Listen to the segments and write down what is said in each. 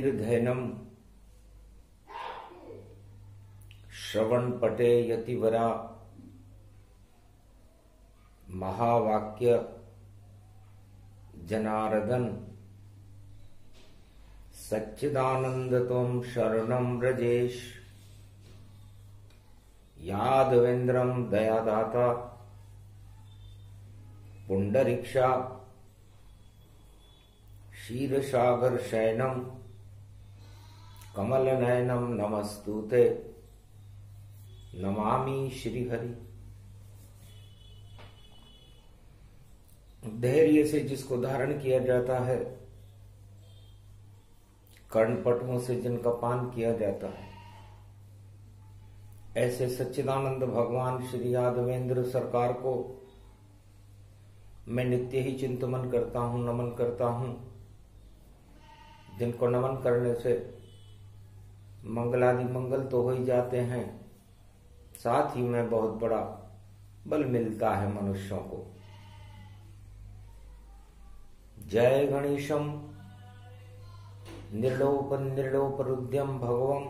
दीर्घैनम श्रवण पटे यतिवरा महावाक्य जनार्दन सच्चिदानंद त्वं शरणं व्रजेश यादवेन्द्रं दयादाता पुंडरीक्षा क्षीरसागर शयनम कमल नयनम नमस्तुते नमामि श्रीहरि। धैर्य से जिसको धारण किया जाता है, कर्णपटुओं से जिनका पान किया जाता है, ऐसे सच्चिदानंद भगवान श्री यादवेंद्र सरकार को मैं नित्य ही चिंतन करता हूं, नमन करता हूं, जिनको नमन करने से मंगलादि मंगल तो हो ही जाते हैं, साथ ही में बहुत बड़ा बल मिलता है मनुष्यों को। जय गणेशम निर्लोप रुद्यम भगवम।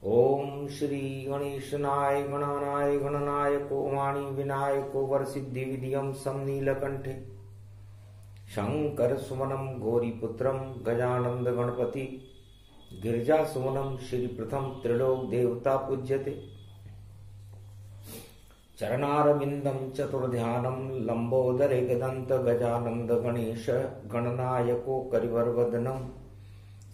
ओम श्री गणेशनाय गणनाय गणनायको वाणी विनायको वरसिद्धि विधियम समनीलकंठे शंकर सुमनम गौरीपुत्रम गजानंद गणपति गिरिजा सुमनम श्री प्रथम त्रिलोक देवता पूज्यते। चरणारविंदम चतुर्ध्यानम लंबोदरे गदंत गजानंद गणेश गणनायको करिवरवदनम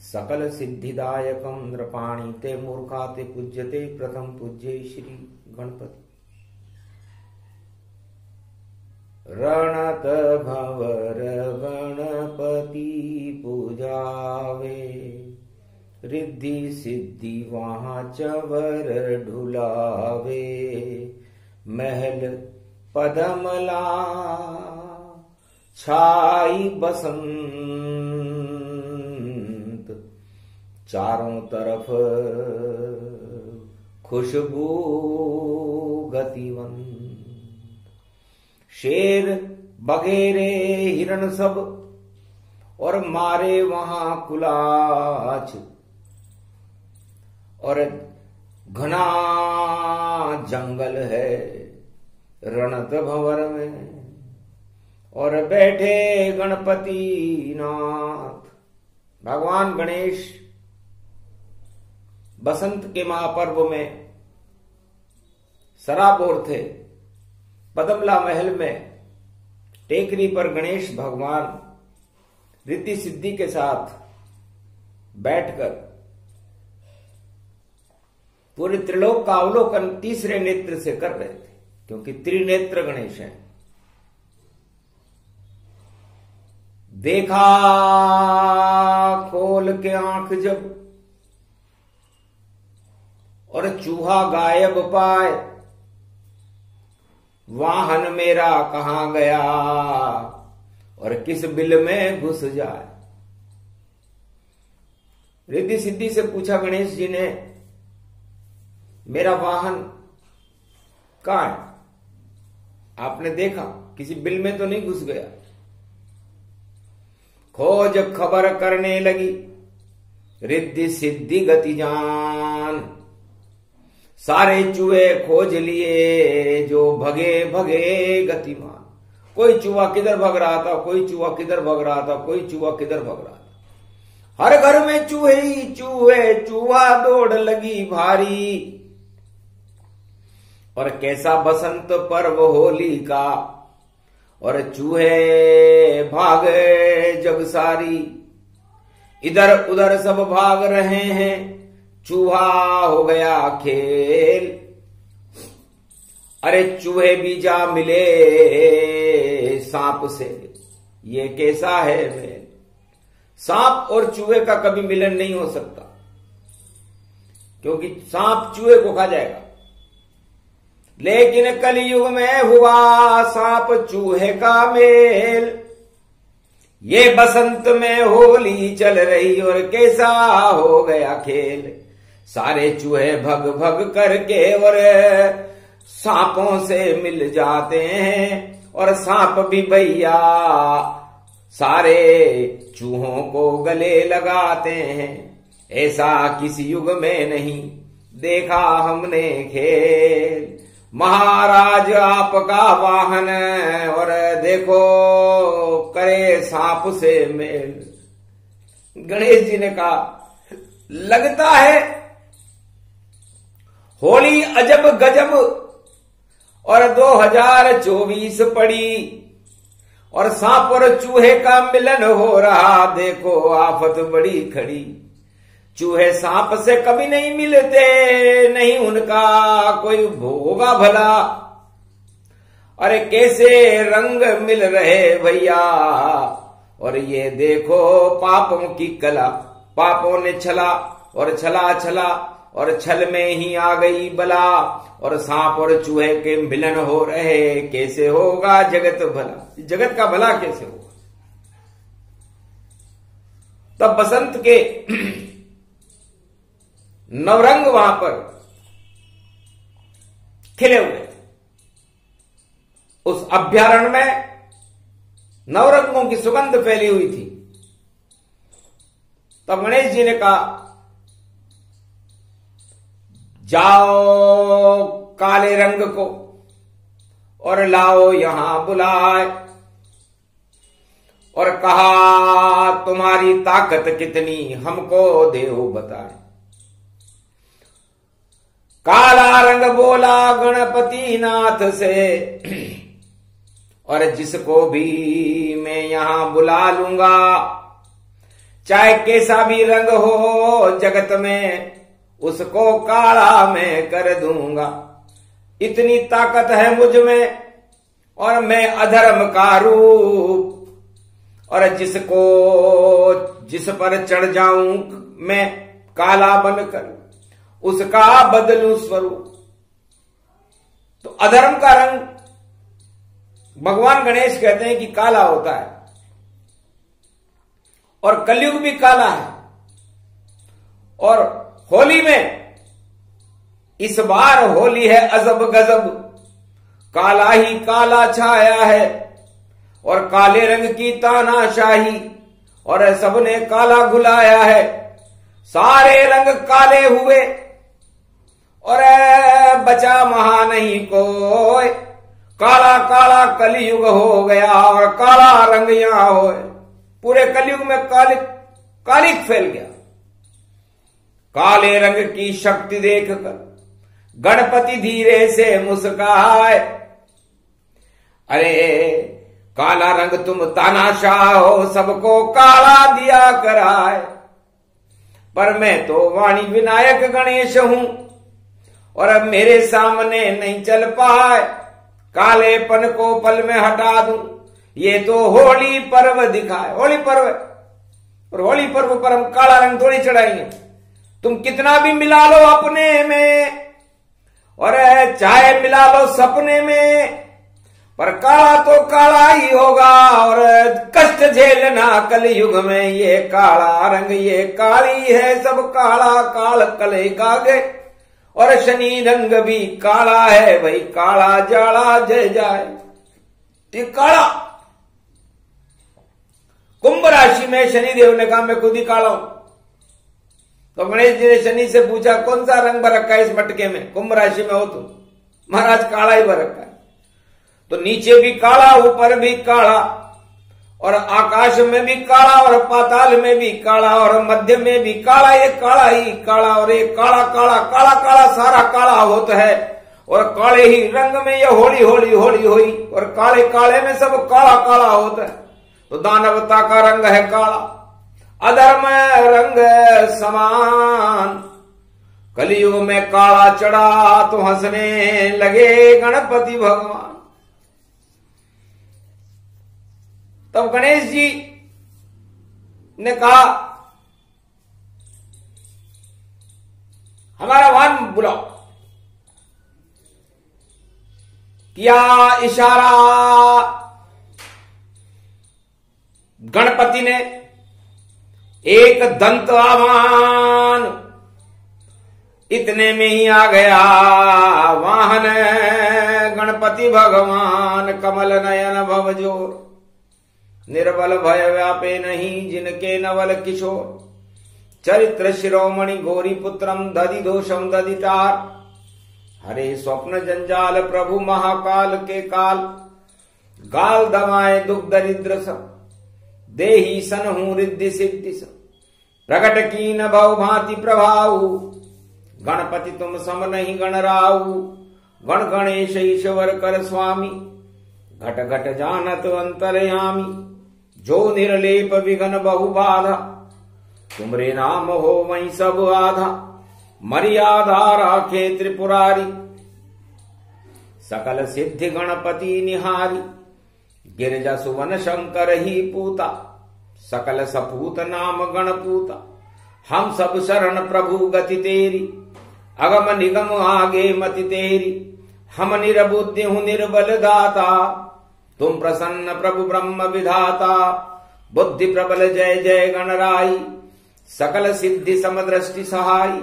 सकल सिद्धिदायकम नृपाणि ते मूर्खाते पूज्यते प्रथम पूज्ये श्री गणपति। रणत भंवर गणपति पूजावे रिद्धि सिद्धि वहां चवर ढुलावे महल पदमला छाई बसंत चारों तरफ खुशबू गतिवंत शेर बघेरे हिरण सब और मारे वहां कुलाच और घना जंगल है रणत भंवर में और बैठे गणपति नाथ। भगवान गणेश बसंत के महापर्व में सराबोर थे। पदमला महल में टेकरी पर गणेश भगवान रिद्धि सिद्धि के साथ बैठकर पूरे त्रिलोक का अवलोकन तीसरे नेत्र से कर रहे थे, क्योंकि त्रिनेत्र गणेश हैं। देखा खोल के आंख जब और चूहा गायब पाए, वाहन मेरा कहां गया और किस बिल में घुस जाए। रिद्धि सिद्धि से पूछा गणेश जी ने, मेरा वाहन कहां है? आपने देखा किसी बिल में तो नहीं घुस गया? खोज खबर करने लगी रिद्धि सिद्धि गति जान, सारे चूहे खोज लिए जो भगे भगे गतिमान। कोई चूहा किधर भग रहा था, कोई चूहा किधर भग रहा था, कोई चूहा किधर भग रहा था। हर घर में चूहे ही चूहे, चूहा दौड़ लगी भारी। और कैसा बसंत पर्व होली का और चूहे भागे जग सारी। इधर उधर सब भाग रहे हैं, चूहा हो गया खेल। अरे चूहे भी जा मिले सांप से, ये कैसा है मेल। सांप और चूहे का कभी मिलन नहीं हो सकता, क्योंकि सांप चूहे को खा जाएगा। लेकिन कलयुग में हुआ सांप चूहे का मेल। ये बसंत में होली चल रही और कैसा हो गया खेल। सारे चूहे भग भग करके और सांपों से मिल जाते हैं, और सांप भी भैया सारे चूहों को गले लगाते हैं, ऐसा किसी युग में नहीं देखा हमने खेल। महाराज आपका वाहन और देखो करे सांप से मेल। गणेश जी ने कहा, लगता है होली अजब गजब और 2024 पड़ी और सांप और चूहे का मिलन हो रहा, देखो आफत बड़ी खड़ी। चूहे सांप से कभी नहीं मिलते, नहीं उनका कोई होगा भला। अरे कैसे रंग मिल रहे भैया, और ये देखो पापों की कला। पापों ने छला और छला और छल में ही आ गई बला, और सांप और चूहे के मिलन हो रहे, कैसे होगा जगत भला। जगत का भला कैसे होगा। तब बसंत के नवरंग वहां पर खिले हुए। उस अभ्यारण्य में नवरंगों की सुगंध फैली हुई थी। तब गणेश जी ने कहा, जाओ काले रंग को और लाओ यहां बुलाए, और कहा तुम्हारी ताकत कितनी हमको देहो बताए। काला रंग बोला गणपति नाथ से, और जिसको भी मैं यहां बुला लूंगा, चाहे कैसा भी रंग हो जगत में, उसको काला मैं कर दूंगा। इतनी ताकत है मुझ में, और मैं अधर्म का रूप, और जिस पर चढ़ जाऊं मैं काला बनकर, उसका बदलू स्वरूप। तो अधर्म का रंग भगवान गणेश कहते हैं कि काला होता है, और कलयुग भी काला है। और होली में इस बार होली है अजब गजब, काला ही काला छाया है, और काले रंग की तानाशाही, और सबने काला घुलाया है। सारे रंग काले हुए और बचा महा नहीं कोई, काला काला कलयुग हो गया और काला रंग यहां हो। पूरे कलयुग में कालिक फैल गया। काले रंग की शक्ति देखकर गणपति धीरे से मुस्काए, अरे काला रंग तुम तानाशाह हो, सबको काला दिया कराए। पर मैं तो वाणी विनायक गणेश हूं, और अब मेरे सामने नहीं चल पाए, कालेपन को पल में हटा दूं, ये तो होली पर्व दिखाए। होली पर्व, और होली पर्व पर हम काला रंग थोड़ी चढ़ाएंगे। तुम कितना भी मिला लो अपने में, और चाहे मिला लो सपने में, पर काला तो काला ही होगा। और कष्ट झेलना कलयुग में, ये काला रंग ये काली है, सब काला काल कले कागे। और शनि रंग भी काला है भाई, काला जाड़ा जय जाए। ये काला, कुंभ राशि में शनिदेव ने कहा मैं खुद ही काला हूं। तो गणेश जी ने शनि से पूछा कौन सा रंग भर रखा है इस मटके में, कुंभ राशि में हो तुम। महाराज काला ही भर रखा है। तो नीचे भी काला, ऊपर भी काला, और आकाश में भी काला, और पाताल में भी काला, और मध्य में भी काला। ये काला ही काला, और ये काला काला काला काला सारा काला होता है। और काले ही रंग में ये होली होली होली हुई, और काले काले में सब काला काला होता है। तो दानवता का रंग है काला, अधर्म रंग समान। कलयुग में काला चढ़ा तो हंसने लगे गणपति भगवान। तब गणेश जी ने कहा हमारा वाहन बुलाओ। किया इशारा गणपति ने, एक दंत आवान, इतने में ही आ गया वाहन गणपति भगवान। कमल नयन भवजोर, निर्बल भय व्यापे नहीं जिनके नवल किशोर। चरित्र शिरोमणि गौरी पुत्रम दधि दोषम दधितार। हरे स्वप्न जंजाल प्रभु महाकाल के काल। गाल दमाए दुख दरिद्र सब देही सन हूं रिद्धि सिद्धि सब। प्रकट की न भव भांति प्रभाऊ गणपति तुम सम नहीं गणराऊ। गण गणेश ईश्वर कर स्वामी घट घट जानत अंतरयामी। जो निर्लेप विघन बहु बाधा तुमरे नाम हो वही सब आधा। मर्यादा राखे त्रिपुरारी सकल सिद्धि गणपति निहारी। गिरजा सुवन शंकर ही पूता सकल सपूत नाम गणपूता। हम सब शरण प्रभु गति तेरी अगम निगम आगे मति तेरी। हम निरबुद्धि हूं निर्बल दाता तुम प्रसन्न प्रभु ब्रह्म विधाता। बुद्धि प्रबल जय जय गणराई सकल सिद्धि समदृष्टि सहाई।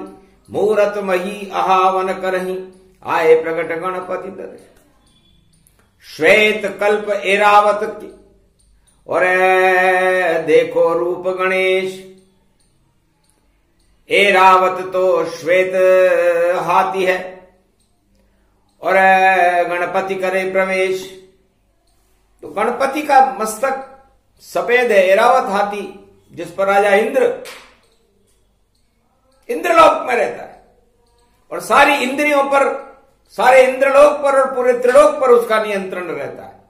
मूरत मही आहावन करही आए प्रगट गणपति दर्श। श्वेत कल्प एरावत की और देखो रूप गणेश। एरावत तो श्वेत हाथी है और गणपति करे प्रवेश। तो गणपति का मस्तक सफेद है, एरावत हाथी जिस पर राजा इंद्रलोक में रहता है और सारी इंद्रियों पर, सारे इंद्रलोक पर और पूरे त्रिलोक पर उसका नियंत्रण रहता है।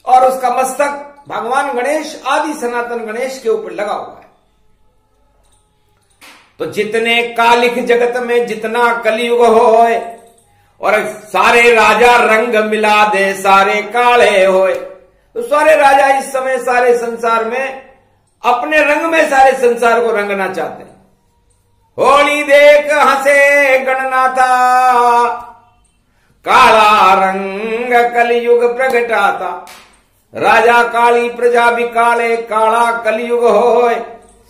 और उसका मस्तक भगवान गणेश आदि सनातन गणेश के ऊपर लगा हुआ है। तो जितने कालिक जगत में जितना कलयुग होए और सारे राजा रंग मिला दे सारे काले होए। तो सारे राजा इस समय सारे संसार में अपने रंग में सारे संसार को रंगना चाहते हैं। होली देख हंसे गणनाथा काला रंग कलयुग प्रगटाता। राजा काली प्रजा भी काले काला कलयुग होए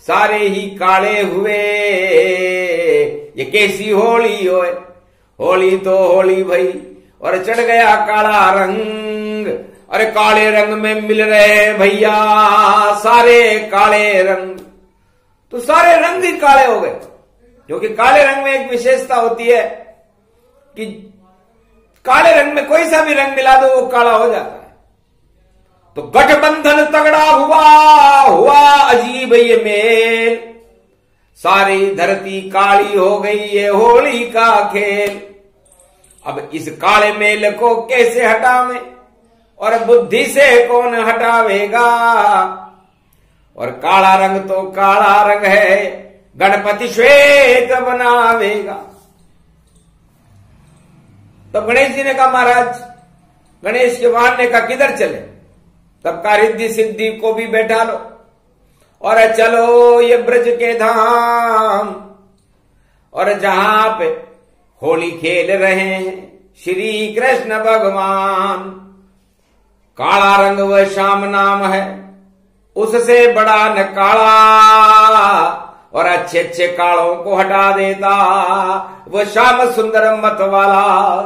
सारे ही काले हुए। ये कैसी होली होए। होली तो होली भई और चढ़ गया काला रंग। अरे काले रंग में मिल रहे भैया सारे काले रंग। तो सारे रंग ही काले हो गए क्योंकि काले रंग में एक विशेषता होती है कि काले रंग में कोई सा भी रंग मिला दो वो काला हो जाता है। तो गठबंधन तगड़ा हुआ अजीब ये मेल। सारी धरती काली हो गई ये होली का खेल। अब इस काले मेल को कैसे हटावे और बुद्धि से कौन हटावेगा। और काला रंग तो काला रंग है गणपति श्वेत बनावेगा। तब गणेश जी ने कहा महाराज गणेश के वाहन ने कहा किधर चले। तब का रिद्धि सिद्धि को भी बैठा लो और चलो ये ब्रज के धाम। और जहां पे होली खेल रहे हैं श्री कृष्ण भगवान। काला रंग वह श्याम नाम है उससे बड़ा न काला। और अच्छे अच्छे कालों को हटा देता वह श्याम सुंदर मत वाला।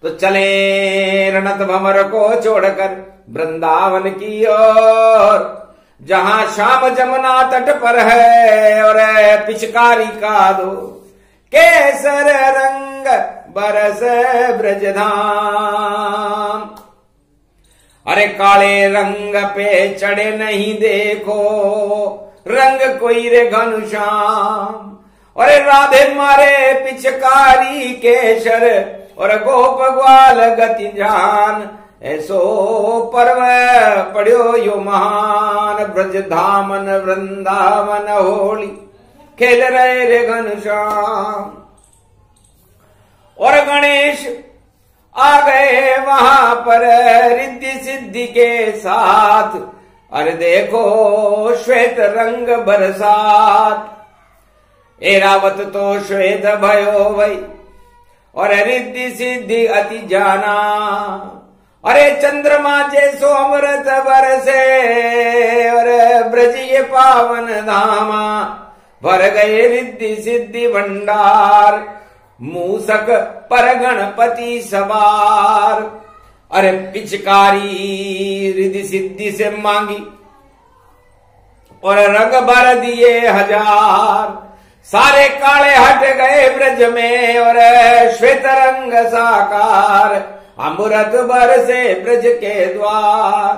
तो चले रणत भमर को छोड़कर वृंदावन की ओर जहां श्याम जमुना तट पर है। और पिचकारी का दो केसर रंग बरस ब्रजधाम। अरे काले रंग पे चढ़े नहीं देखो रंग कोई रे घनश्याम। अरे राधे मारे पिचकारी केशर और गोप ग्वाल गति जान। ऐसो पर्व पढ़ो यो महान ब्रज धामन वृंदावन होली खेल रहे रे घनश्याम। और गणेश आ गए वहां पर रिद्धि सिद्धि के साथ। अरे देखो श्वेत रंग बरसात। एरावत तो श्वेत भयो भई और रिद्धि सिद्धि अति जाना। अरे चंद्रमा जैसो अमृत बरसे और ब्रज ये पावन धामा। भर गए रिद्धि सिद्धि भंडार मूसक पर गणपति सवार। अरे पिचकारी रिद्धि सिद्धि से मांगी और रंग भर दिए 1000। सारे काले हट गए ब्रज में और श्वेत रंग साकार, अमृत बरसे ब्रज के द्वार।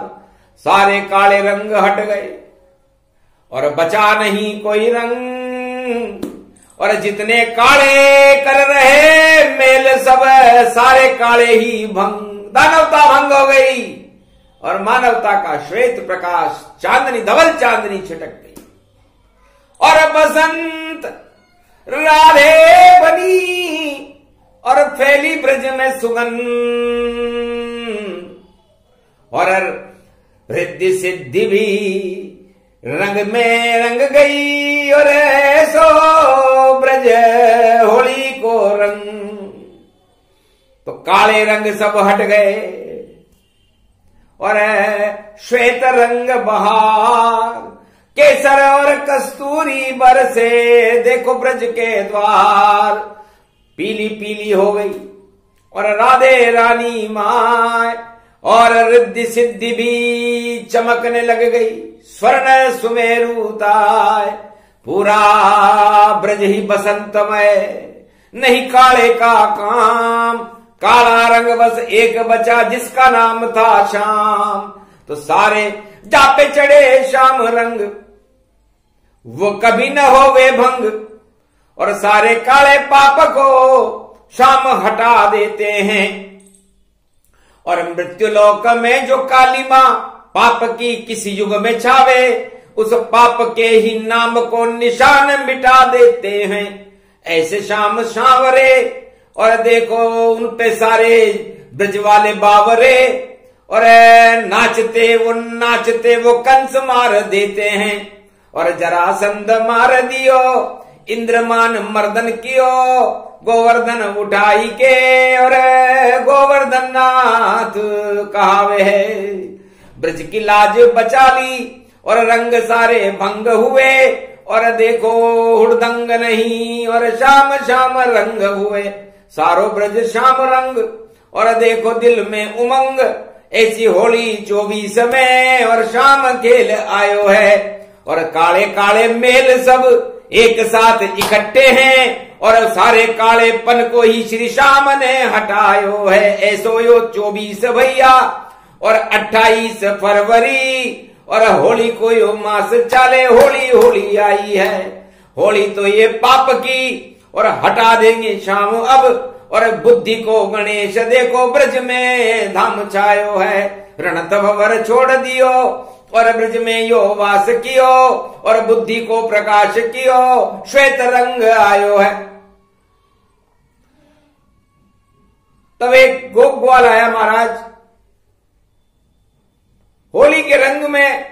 सारे काले रंग हट गए और बचा नहीं कोई रंग, और जितने काले कर रहे मेल सब सारे काले ही भंग। दानवता भंग हो गई और मानवता का श्वेत प्रकाश चांदनी धवल चांदनी छिटक गई। और बसंत राधे बनी और फैली ब्रज में सुगंध, और रिद्धि सिद्धि भी रंग में रंग गई। और सो ब्रज होली को रंग, तो काले रंग सब हट गए और श्वेत रंग बहार। केसर और कस्तूरी बरसे देखो ब्रज के द्वार। पीली पीली हो गई और राधे रानी माय, और रिद्धि सिद्धि भी चमकने लग गई। स्वर्ण सुमेरुताय पूरा ब्रज ही बसंतमय, नहीं काले का काम। काला रंग बस एक बचा जिसका नाम था श्याम। तो सारे जापे चढ़े श्याम रंग, वो कभी न होवे भंग। और सारे काले पाप को श्याम हटा देते हैं। और मृत्यु लोक में जो काली मां पाप की किसी युग में छावे, उस पाप के ही नाम को निशान मिटा देते हैं। ऐसे श्याम सांवरे, और देखो उन पे सारे ब्रज वाले बावरे। और नाचते वो कंस मार देते हैं। और जरासंध मार दियो, इंद्रमान मर्दन कियो। गोवर्धन उठाई के और गोवर्धन नाथ कहावे है। ब्रज की लाज बचा ली और रंग सारे भंग हुए। और देखो हुड़दंग नहीं और श्याम श्याम रंग हुए। सारो ब्रज श्याम रंग और देखो दिल में उमंग। ऐसी होली 24 में और श्याम खेल आयो है। और काले काले मेल सब एक साथ इकट्ठे हैं। और सारे कालेपन को ही श्री श्याम ने हटायो है। ऐसो यो 24 भैया और 28 फरवरी। और होली को यो मास चाले, होली होली आई है। होली तो ये पाप की और हटा देंगे श्याम अब। और बुद्धि को गणेश देखो ब्रज में धाम छायो है। रणत भवर छोड़ दियो और ब्रज में यो वास कियो। और बुद्धि को प्रकाश कियो, श्वेत रंग आयो है। तब एक गोप ग्वाल आया, महाराज होली के रंग में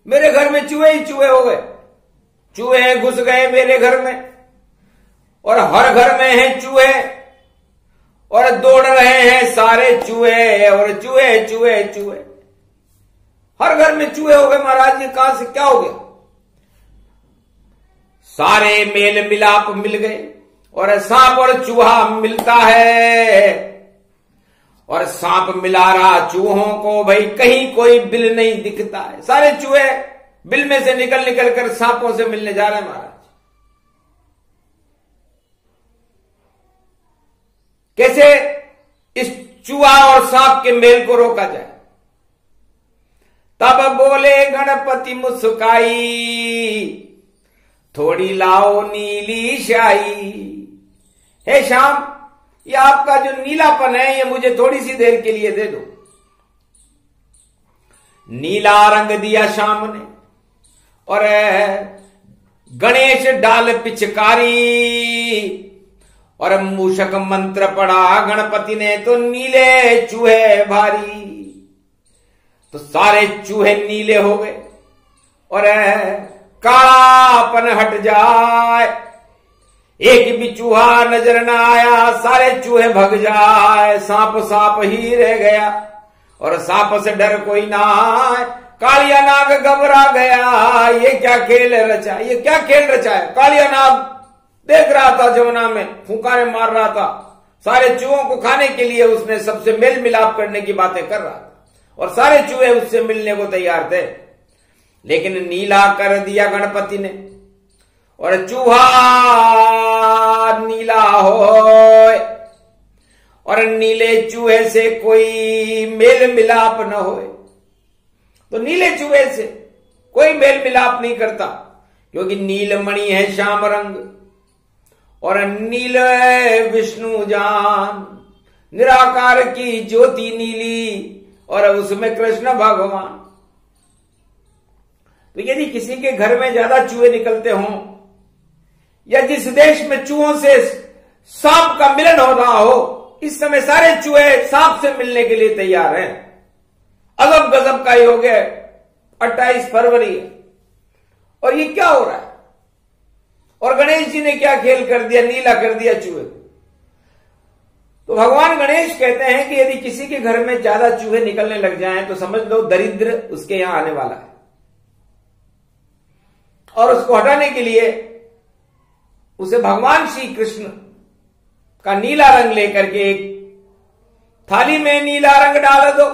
मेरे घर में चूहे ही चूहे हो गए। चूहे घुस गए मेरे घर में और हर घर में हैं चूहे। और दौड़ रहे हैं सारे चूहे और चूहे चूहे चूहे। हर घर में चूहे हो गए महाराज, ये कहां से क्या हो गया? सारे मेल मिलाप मिल गए और सांप और चूहा मिलता है। और सांप मिला रहा चूहों को, भाई कहीं कोई बिल नहीं दिखता है। सारे चूहे बिल में से निकल निकल कर सांपों से मिलने जा रहे हैं महाराज। कैसे इस चूहा और सांप के मेल को रोका जाए? तब बोले गणपति मुस्काई, थोड़ी लाओ नीली शाही। हे श्याम, ये आपका जो नीलापन है ये मुझे थोड़ी सी देर के लिए दे दो। नीला रंग दिया श्याम ने और गणेश डाल पिचकारी। और मूषक मंत्र पढ़ा गणपति ने तो नीले चूहे भारी। तो सारे चूहे नीले हो गए और कालापन हट जाए। एक भी चूहा नजर न आया, सारे चूहे भग जाए। सांप सांप ही रह गया और सांप से डर कोई ना आए। कालिया नाग घबरा गया, ये क्या खेल रचा, ये क्या खेल रचा है? कालिया नाग देख रहा था जमुना में, फुंकारे मार रहा था। सारे चूहों को खाने के लिए उसने सबसे मेल मिलाप करने की बातें कर रहा था और सारे चूहे उससे मिलने को तैयार थे। लेकिन नीला कर दिया गणपति ने, और चूहा नीला होए और नीले चूहे से कोई मेल मिलाप न होए। तो नीले चूहे से कोई मेल मिलाप नहीं करता, क्योंकि नीलमणि है श्याम रंग और नील विष्णु जान, निराकार की ज्योति नीली और उसमें कृष्ण भगवान। तो यदि किसी के घर में ज्यादा चूहे निकलते हों, या जिस देश में चूहों से सांप का मिलन हो रहा हो, इस समय सारे चूहे सांप से मिलने के लिए तैयार हैं। अजब गजब का योग है, 28 फरवरी है और ये क्या हो रहा है। और गणेश जी ने क्या खेल कर दिया, नीला कर दिया चूहे को। तो भगवान गणेश कहते हैं कि यदि किसी के घर में ज्यादा चूहे निकलने लग जाएं तो समझ लो दरिद्र उसके यहां आने वाला है। और उसको हटाने के लिए उसे भगवान श्री कृष्ण का नीला रंग लेकर के एक थाली में नीला रंग डाल दो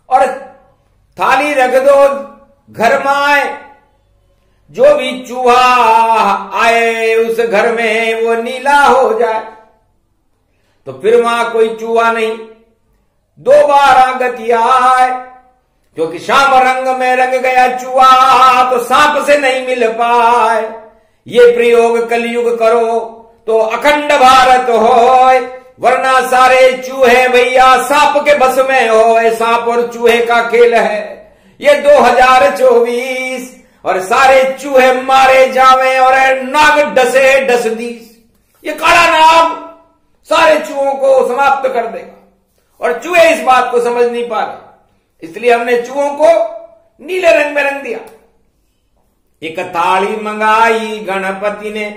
और थाली रख दो घर में आए। जो भी चूहा आए उस घर में वो नीला हो जाए। तो फिर वहां कोई चूहा नहीं, दोबारा गति आए, क्योंकि श्याम रंग में रंग गया चूहा तो सांप से नहीं मिल पाए। ये प्रयोग कलयुग करो तो अखंड भारत होए, वरना सारे चूहे भैया सांप के बस में होए। सांप और चूहे का खेल है ये 2024 और सारे चूहे मारे जावे और नाग डसे डस दीस। ये काला नाग सारे चूहों को समाप्त कर देगा और चूहे इस बात को समझ नहीं पा रहे, इसलिए हमने चूहों को नीले रंग में रंग दिया। एक थाली मंगाई गणपति ने,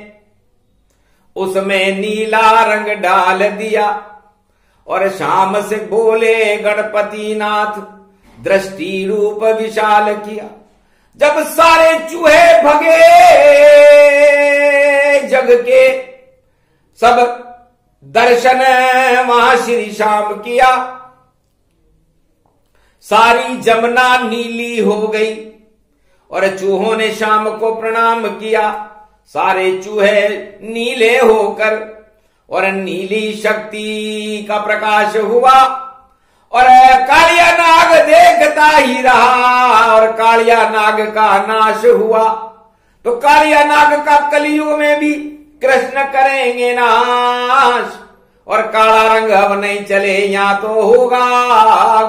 उसमें नीला रंग डाल दिया और शाम से बोले गणपति नाथ दृष्टि रूप विशाल किया। जब सारे चूहे भगे जग के, सब दर्शन वहां श्री श्याम किया। सारी जमुना नीली हो गई और चूहों ने श्याम को प्रणाम किया। सारे चूहे नीले होकर और नीली शक्ति का प्रकाश हुआ और कालिया नाग देखता ही रहा और कालिया नाग का नाश हुआ। तो कालिया नाग का कलयुग में भी कृष्ण करेंगे नाश और काला रंग अब नहीं चले, यहां तो होगा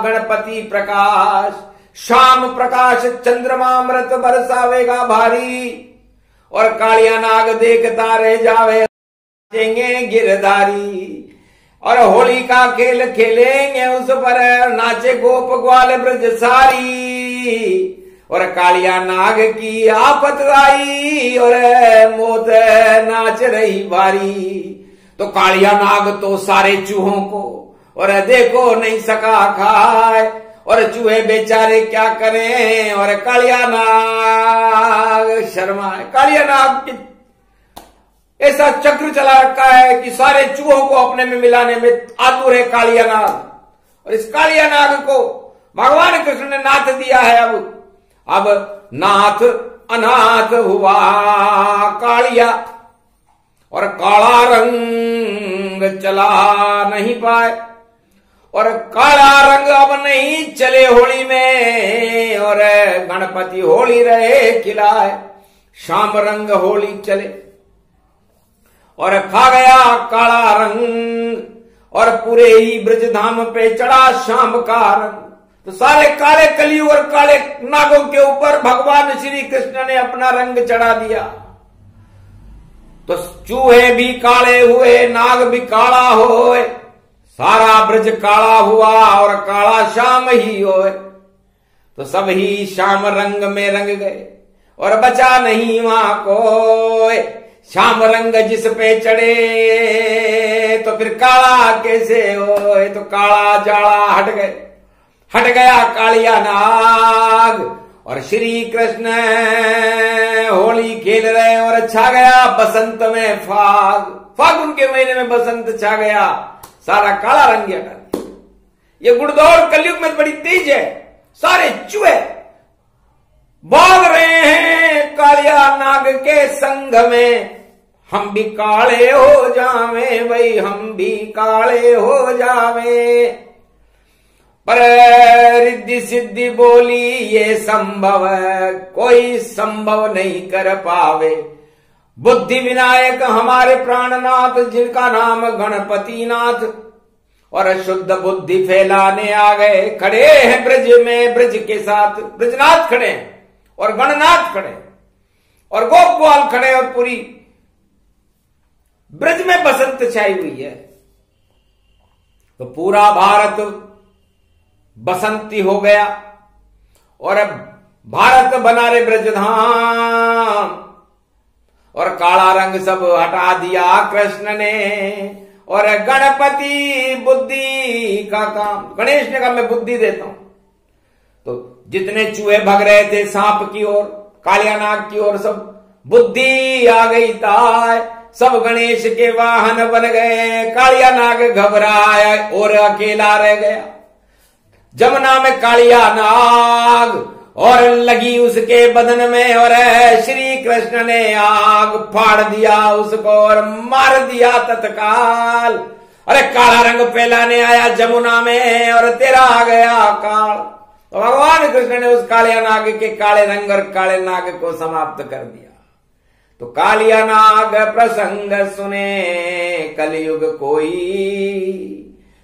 गणपति प्रकाश। शाम प्रकाश चंद्रमा अमृत बरसावेगा भारी और कालिया नाग देखता रह जावे गिरधारी। और होली का खेल खेलेंगे उस पर नाचे गोप ग्वाल ब्रज सारी। और कालिया नाग की आफत आई और मौत नाच रही भारी। तो कालिया नाग तो सारे चूहों को और देखो नहीं सका खाए और चूहे बेचारे क्या करें और कालिया नाग शर्माए। कालिया नाग की ऐसा चक्र चला रखा है कि सारे चूहों को अपने में मिलाने में आतुर है कालिया नाग। और इस कालिया नाग को भगवान कृष्ण ने नाथ दिया है। अब नाथ अनाथ हुआ कालिया और काला रंग चला नहीं पाए और काला रंग अब नहीं चले होली में और गणपति होली रहे खिलाए। श्याम रंग होली चले और खा गया काला रंग और पूरे ही ब्रज धाम पे चढ़ा श्याम का रंग। तो सारे काले कलयुग और काले नागों के ऊपर भगवान श्री कृष्ण ने अपना रंग चढ़ा दिया। तो चूहे भी काले हुए, नाग भी काला होए, सारा ब्रज काला हुआ और काला श्याम ही होए। तो सब ही श्याम रंग में रंग गए और बचा नहीं वहां कोई। श्याम रंग जिस पे चढ़े तो फिर काला कैसे होए। तो काला जाड़ा हट गए, हट गया कालिया नाग और श्री कृष्ण होली खेल रहे और छा गया बसंत में फाग। फागुन के महीने में बसंत छा गया, सारा काला रंग हटा दिया। ये गुड़दौड़ कलयुग में बड़ी तेज है। सारे चूहे भाग रहे हैं कालिया नाग के संग में। हम भी काले हो जावे भाई, हम भी काले हो जावे। पर रिद्धि सिद्धि बोली ये संभव कोई संभव नहीं कर पावे। बुद्धि विनायक हमारे प्राणनाथ, जिनका नाम गणपति नाथ, और शुद्ध बुद्धि फैलाने आ गए। खड़े हैं ब्रज में, ब्रज के साथ ब्रजनाथ खड़े हैं और गणनाथ खड़े और गोप ग्वाल खड़े और पूरी ब्रज में बसंत छाई हुई है। तो पूरा भारत बसंती हो गया और अब भारत बना रे ब्रजधाम। और काला रंग सब हटा दिया कृष्ण ने, और गणपति बुद्धि का काम, गणेश ने कहा मैं बुद्धि देता हूं। तो जितने चूहे भग रहे थे सांप की ओर, कालिया नाग की ओर, सब बुद्धि आ गई ताय, सब गणेश के वाहन बन गए। कालिया नाग घबराया और अकेला रह गया। जमुना में कालिया नाग और लगी उसके बदन में, और श्री कृष्ण ने आग फाड़ दिया उसको और मार दिया तत्काल। अरे काला रंग फैलाने आया जमुना में और तेरा आ गया काल। तो भगवान कृष्ण ने उस कालिया नाग के काले रंग और काले नाग को समाप्त कर दिया। तो कालिया नाग प्रसंग सुने कलयुग कोई,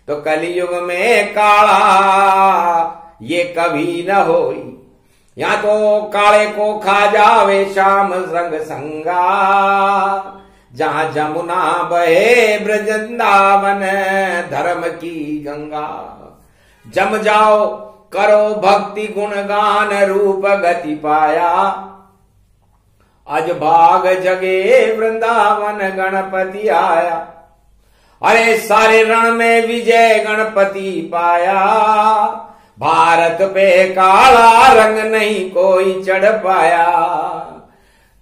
तो कलयुग में काला ये कभी न होई। या तो काले को खा जावे श्याम संग संगा, जहां जमुना बहे ब्रजंदावन धर्म की गंगा। जम जाओ करो भक्ति गुणगान, रूप गति पाया, आज भाग जगे वृंदावन गणपति आया। अरे सारे रण में विजय गणपति पाया, भारत पे काला रंग नहीं कोई चढ़ पाया।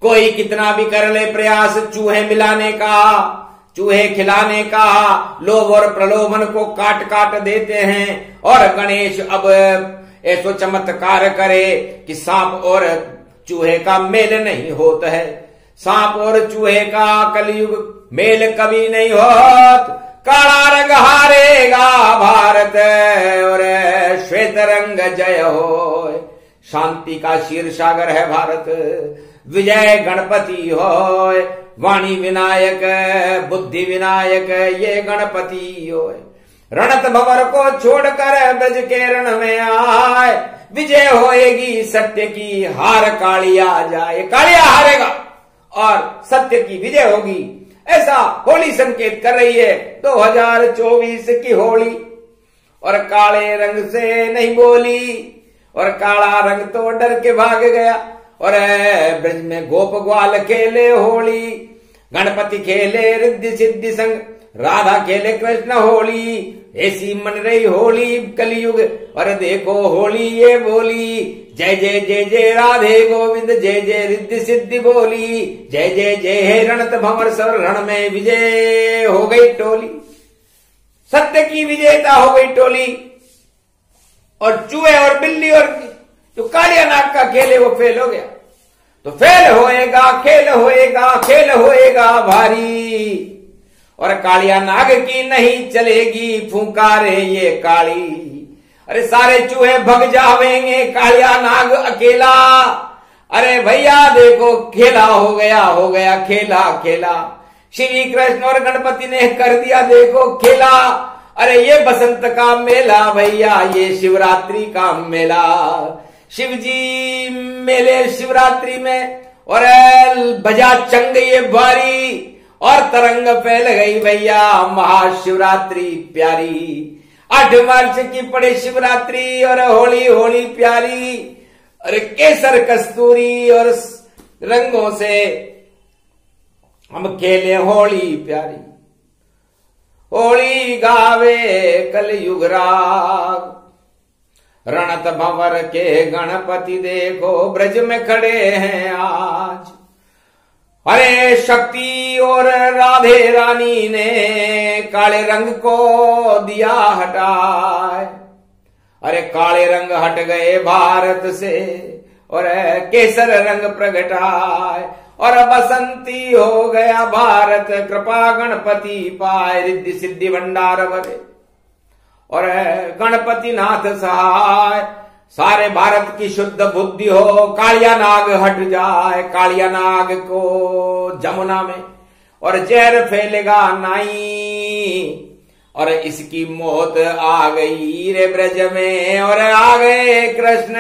कोई कितना भी कर ले प्रयास चूहे मिलाने का, चूहे खिलाने का, लोभ और प्रलोभन को काट काट देते हैं। और गणेश अब ऐसो चमत्कार करे कि सांप और चूहे का मेल नहीं होता है। सांप और चूहे का कलयुग मेल कभी नहीं होत। काला रंग हारेगा भारत और श्वेत रंग जय हो। शांति का क्षीर सागर है भारत, विजय गणपति हो। वाणी विनायक बुद्धि विनायक ये गणपति हो। रणत भंवर को छोड़कर ब्रज के रण में आए, विजय होएगी सत्य की, हार कालिया जाए। कालिया हारेगा और सत्य की विजय होगी, ऐसा होली संकेत कर रही है 2024 की होली। और काले रंग से नहीं बोली, और काला रंग तो डर के भाग गया। और ब्रज में गोप ग्वाल खेले होली, गणपति खेले रिद्धि सिद्धि संग, राधा खेले कृष्ण होली। ऐसी मन रही होली कलयुग, और देखो होली ये बोली, जय जय जय जय राधे गोविंद, जय जय रिद्धि सिद्धि बोली, जय जय जय हे रणत भंवर सर। रण में विजय हो गई टोली, सत्य की विजेता हो गई टोली। और चूहे और बिल्ली और जो कालिया नाग का खेल है वो फेल हो गया। तो फेल होएगा खेल होएगा, खेल होएगा भारी। और कालिया नाग की नहीं चलेगी फुंकारे ये काली। अरे सारे चूहे भग जावेंगे, कालिया नाग अकेला। अरे भैया देखो खेला हो गया खेला खेला। श्री कृष्ण और गणपति ने कर दिया देखो खेला। अरे ये बसंत का मेला भैया, ये शिवरात्रि का मेला। शिवजी मेले शिवरात्रि में, और बजा चंग ये बारी, और तरंग फैल गई भैया महाशिवरात्रि प्यारी। 8 मार्च की पड़े शिवरात्रि और होली होली प्यारी। अरे केसर कस्तूरी और रंगों से हम खेले होली प्यारी। होली गावे कलयुग राग, रणत भंवर के गणपति देखो ब्रज में खड़े हैं आज। अरे शक्ति और राधे रानी ने काले रंग को दिया हटाए। अरे काले रंग हट गए भारत से और केसर रंग प्रगटाए। और बसंती हो गया भारत, कृपा गणपति पाए, रिद्धि सिद्धि भंडार भरे और गणपति नाथ सहाय। सारे भारत की शुद्ध बुद्धि हो, कालिया नाग हट जाए। कालिया नाग को जमुना में और जहर फैलेगा नाई। और इसकी मौत आ गई रे ब्रज में और आ गए कृष्ण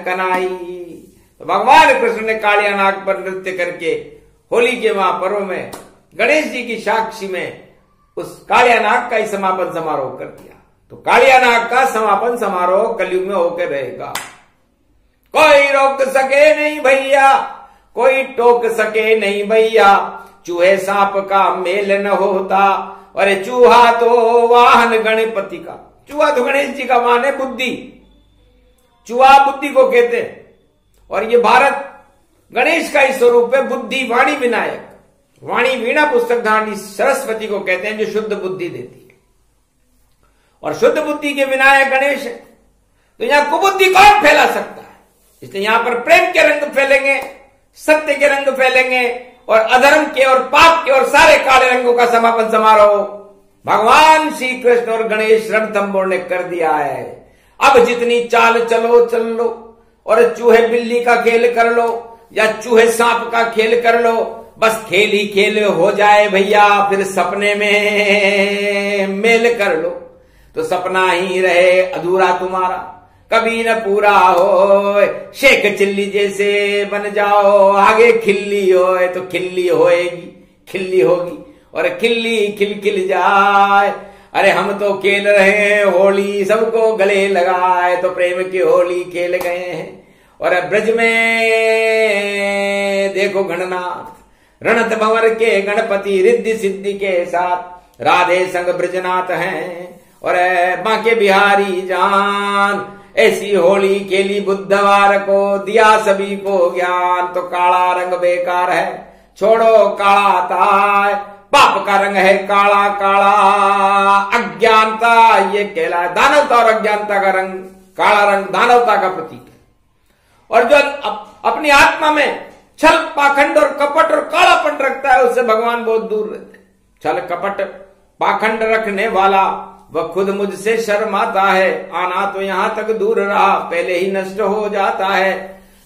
कनाई। तो भगवान कृष्ण ने कालिया नाग पर नृत्य करके होली के महापर्व में गणेश जी की साक्षी में उस कालिया नाग का ही समापन समारोह कर दिया। तो कालिया नाग का समापन समारोह कलयुग में होकर रहेगा। कोई रोक सके नहीं भैया, कोई टोक सके नहीं भैया, चूहे सांप का मेल न होता। अरे चूहा तो वाहन गणपति का। चूहा तो गणेश जी का वाहन है बुद्धि। चूहा बुद्धि को कहते हैं। और ये भारत गणेश का ही स्वरूप है, बुद्धि वाणी विनायक। वाणी वीणा पुस्तक धारणी सरस्वती को कहते हैं, जो शुद्ध बुद्धि देती है। और शुद्ध बुद्धि के विनायक गणेश है। तो यहां कुबुद्धि कौन फैला सकता है? इसलिए यहां पर प्रेम के रंग फैलेंगे, सत्य के रंग फैलेंगे और अधर्म के और पाप के और सारे काले रंगों का समापन समारोह भगवान श्री कृष्ण और गणेश रणथंभोर ने कर दिया है। अब जितनी चाल चलो चल लो और चूहे बिल्ली का खेल कर लो या चूहे सांप का खेल कर लो, बस खेल ही खेल हो जाए भैया। फिर सपने में मेल कर लो तो सपना ही रहे अधूरा तुम्हारा, कभी न पूरा हो। शेख चिल्ली जैसे बन जाओ, आगे खिल्ली हो तो खिल्ली होएगी, खिल्ली होगी और खिल्ली खिल खिल जाए। अरे हम तो खेल रहे हैं होली, सबको गले लगाए तो प्रेम की होली खेल गए हैं। और ब्रज में देखो गणनाथ रणत भंवर के गणपति रिद्धि सिद्धि के साथ राधे संग ब्रजनाथ हैं। और बांके बिहारी जान ऐसी होली खेली बुधवार को, दिया सभी को ज्ञान। तो काला रंग बेकार है, छोड़ो काला ताय, पाप का रंग है काला काला। अज्ञानता ये कहला, दानवता और अज्ञानता का रंग काला रंग दानवता का प्रतीक है। और जो अपनी आत्मा में छल पाखंड और कपट और कालापन रखता है, उससे भगवान बहुत दूर रहते हैं। छल कपट पाखंड रखने वाला वह खुद मुझसे शर्माता है, आना तो यहां तक दूर रहा, पहले ही नष्ट हो जाता है।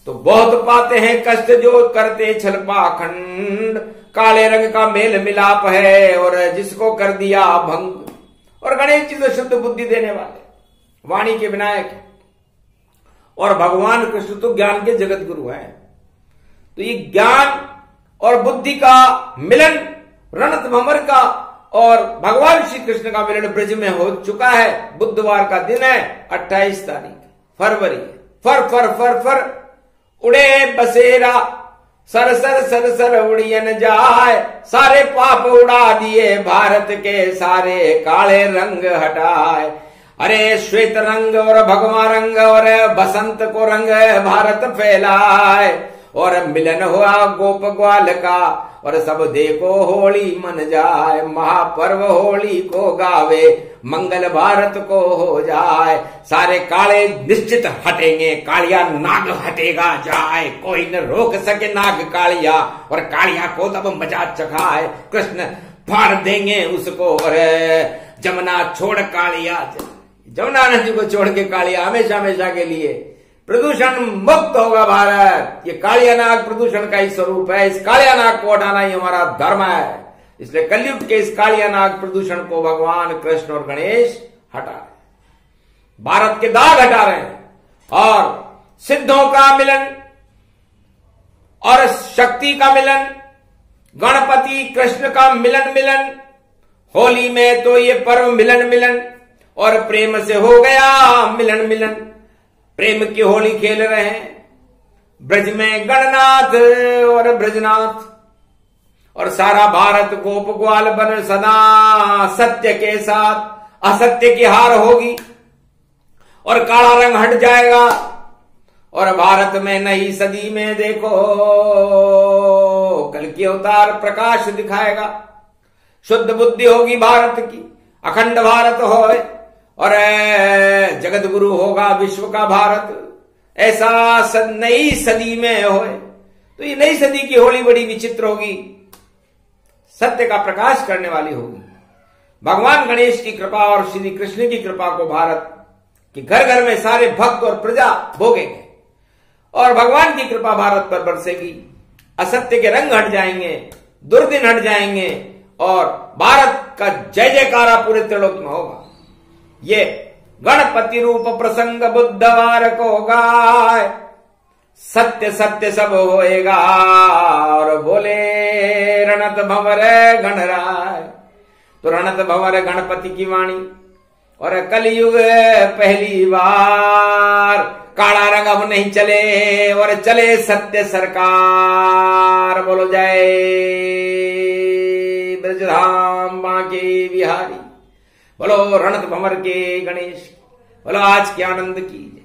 तो बहुत पाते हैं कष्ट जो करते छल पाखंड, काले रंग का मेल मिलाप है और जिसको कर दिया भंग। और गणेश जी तो शुद्ध बुद्धि देने वाले, वाणी के विनायक है। और भगवान कृष्ण तो ज्ञान के जगत गुरु हैं। तो ये ज्ञान और बुद्धि का मिलन रणत भंवर का और भगवान श्री कृष्ण का मिलन ब्रज में हो चुका है। बुधवार का दिन है, 28 तारीख फरवरी। फर फर फर फर उड़े बसेरा, सर सर सर सर उड़ियन जाए। सारे पाप उड़ा दिए भारत के, सारे काले रंग हटाए। अरे श्वेत रंग और भगवा रंग और बसंत को रंग भारत फैलाए। और मिलन हुआ गोप ग्वाल का और सब देखो होली मन जाए। महापर्व होली को गावे, मंगल भारत को हो जाए। सारे काले निश्चित हटेंगे, कालिया नाग हटेगा जाए। कोई न रोक सके नाग कालिया, और कालिया को तब मजा चखाए। कृष्ण फाड़ देंगे उसको और जमुना छोड़ कालिया, जमुना नदी को छोड़ के कालिया हमेशा हमेशा के लिए प्रदूषण मुक्त होगा भारत। ये कालिया नाग प्रदूषण का ही स्वरूप है। इस कालिया नाग को हटाना ही हमारा धर्म है। इसलिए कलयुग के इस कालिया नाग प्रदूषण को भगवान कृष्ण और गणेश हटा रहे, भारत के दाग हटा रहे हैं। और सिद्धों का मिलन और शक्ति का मिलन, गणपति कृष्ण का मिलन मिलन, होली में तो ये पर्व मिलन मिलन और प्रेम से हो गया मिलन मिलन। प्रेम की होली खेल रहे हैं ब्रज में गणनाथ और ब्रजनाथ। और सारा भारत गोप ग्वाल बन सदा सत्य के साथ असत्य की हार होगी और काला रंग हट जाएगा। और भारत में नई सदी में देखो कल की अवतार प्रकाश दिखाएगा। शुद्ध बुद्धि होगी भारत की, अखंड भारत होए और जगत गुरु होगा विश्व का भारत। ऐसा नई सदी में होए। तो ये नई सदी की होली बड़ी विचित्र होगी, सत्य का प्रकाश करने वाली होगी। भगवान गणेश की कृपा और श्री कृष्ण की कृपा को भारत के घर घर में सारे भक्त और प्रजा भोगेंगे और भगवान की कृपा भारत पर बरसेगी। असत्य के रंग हट जाएंगे, दुर्दिन हट जाएंगे और भारत का जय जयकारा पूरे त्रिलोक में होगा। ये गणपति रूप प्रसंग बुधवार को गाय, सत्य सत्य सब होएगा और बोले रणत भंवर गणराय। तो रणत भंवर गणपति की वाणी और कलयुग पहली बार, काला रंग अब नहीं चले और चले सत्य सरकार। बोलो जय ब्रजधाम बांके बिहारी, बोलो रणत भंवर के गणेश, बोलो आज के आनंद की।